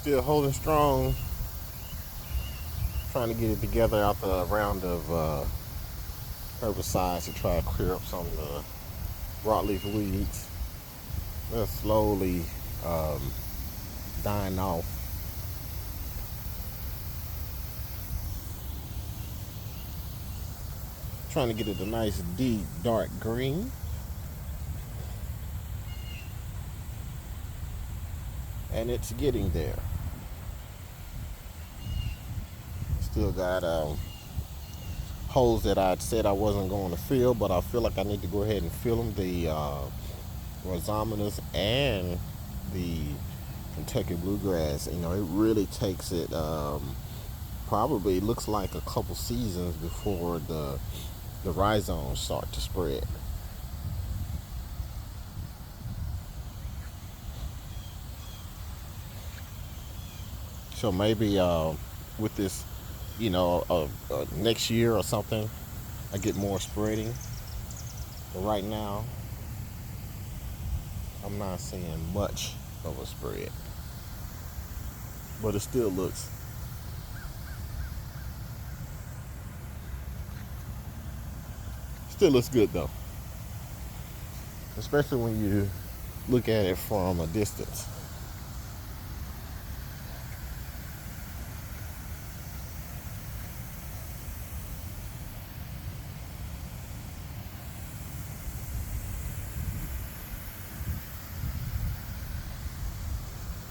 Still holding strong, trying to get it together after a round of herbicides to try to clear up some of the broadleaf weeds. They're slowly um, dying off. Trying to get it a nice deep dark green. And it's getting there. Still got holes that I said I wasn't going to fill, but I feel like I need to go ahead and fill them. The rhizominus and the Kentucky bluegrass. You know, it really takes it. Probably looks like a couple seasons before the rhizomes start to spread. So maybe with this, next year or something, I get more spreading. But right now, I'm not seeing much of a spread. But it still looks good though, especially when you look at it from a distance.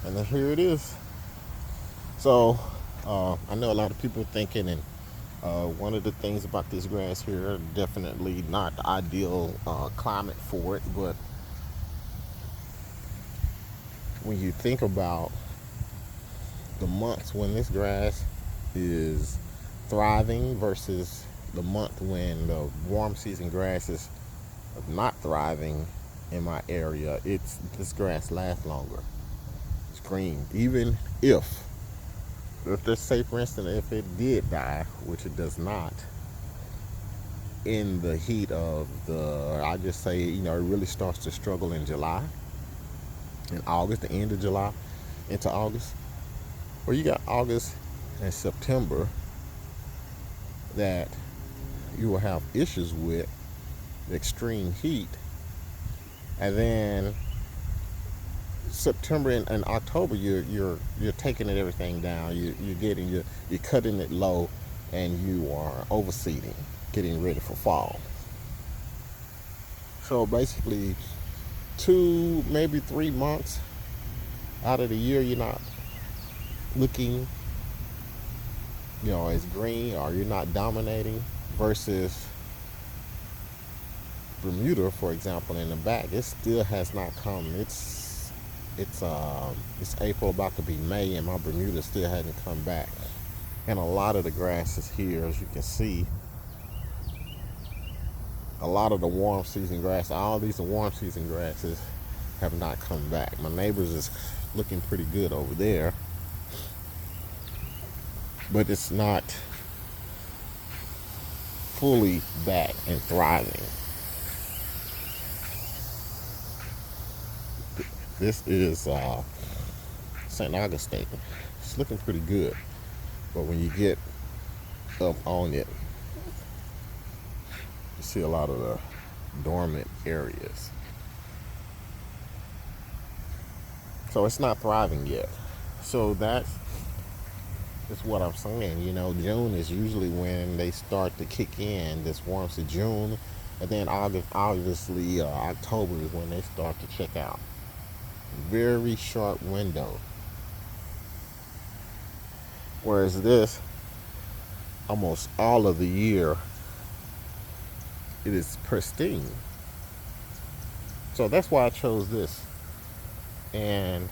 And then here it is. So I know a lot of people thinking, and one of the things about this grass here, definitely not the ideal climate for it, but when you think about the months when this grass is thriving versus the month when the warm season grasses are not thriving in my area, it's this grass lasts longer. It's green, even if let's say for instance if it did die, which it does not, in the heat of I just say, it really starts to struggle in July, in August, the end of July into August, where you got August and September that you will have issues with the extreme heat, and then September and October you're taking everything down. You're cutting it low, and you are overseeding, getting ready for fall. So basically, 2 maybe 3 months out of the year you're not looking, as green, or you're not dominating, versus Bermuda, for example, in the back, it still has not come. It's April, about to be May, and my Bermuda still hasn't come back. And a lot of the grasses here, as you can see, a lot of the warm season grass, all these warm season grasses have not come back. My neighbors is looking pretty good over there, but it's not fully back and thriving. This is St. Augustine. It's looking pretty good, but when you get up on it, you see a lot of the dormant areas. So it's not thriving yet. So that's what I'm saying. June is usually when they start to kick in. This warms to June, and then August, obviously October is when they start to check out. Very short window. Whereas this, almost all of the year, it is pristine. So that's why I chose this. And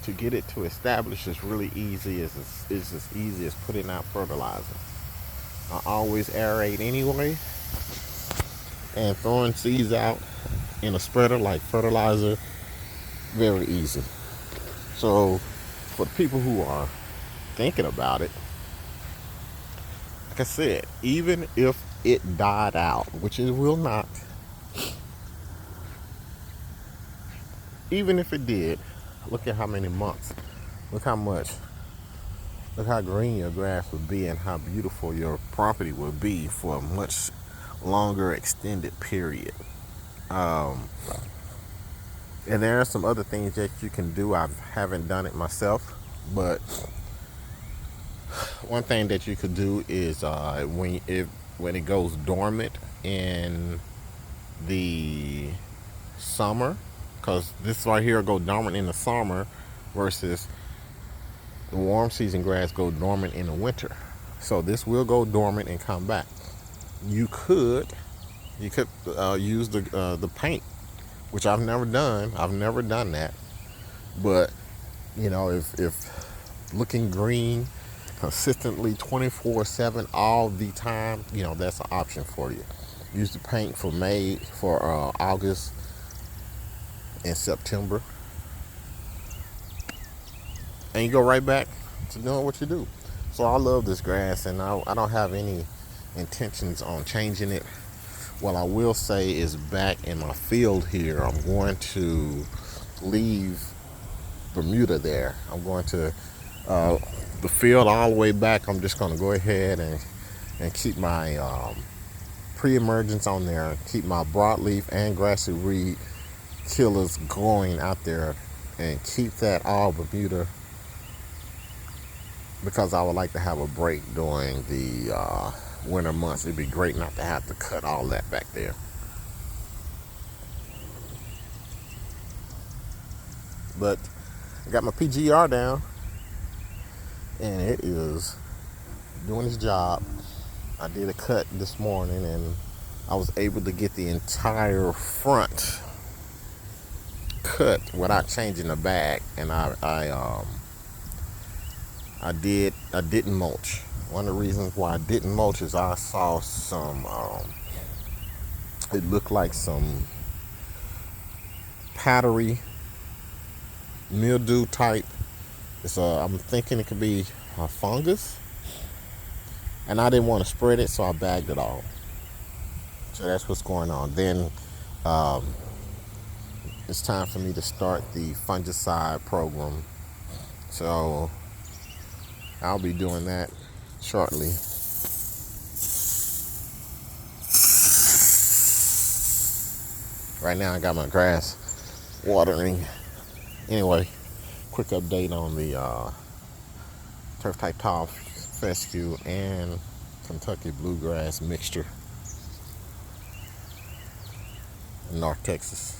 to get it to establish is really easy. It's as easy as putting out fertilizer. I always aerate anyway, and throwing seeds out in a spreader like fertilizer, very easy. So for the people who are thinking about it, like I said, even if it died out, which it will not, even if it did, look at how many months Look how much, look how green your grass would be and how beautiful your property would be for a much longer extended period. Um, and there are some other things that you can do. I haven't done it myself, but one thing that you could do is when it goes dormant in the summer, because this right here go dormant in the summer versus the warm season grass go dormant in the winter. So this will go dormant and come back. You could use the paint, which I've never done. I've never done that, but if looking green consistently 24/7 all the time, that's an option for you. Use the paint for August and September, and you go right back to doing what you do. So I love this grass, and I don't have any intentions on changing it. What I will say is, back in my field here, I'm going to leave Bermuda there. I'm going to the field all the way back. I'm just going to go ahead and keep my pre-emergence on there, keep my broadleaf and grassy weed killers going out there, and keep that all Bermuda, because I would like to have a break during the winter months. It'd be great not to have to cut all that back there. But I got my PGR down, and it is doing its job. I did a cut this morning, and I was able to get the entire front cut without changing the bag. And I didn't mulch. One of the reasons why I didn't mulch is I saw some it looked like some powdery mildew type. I'm thinking it could be a fungus, and I didn't want to spread it, so I bagged it all. So that's what's going on. Then it's time for me to start the fungicide program, so I'll be doing that shortly. Right now I got my grass watering. Anyway, quick update on the turf type tall fescue and Kentucky bluegrass mixture in North Texas.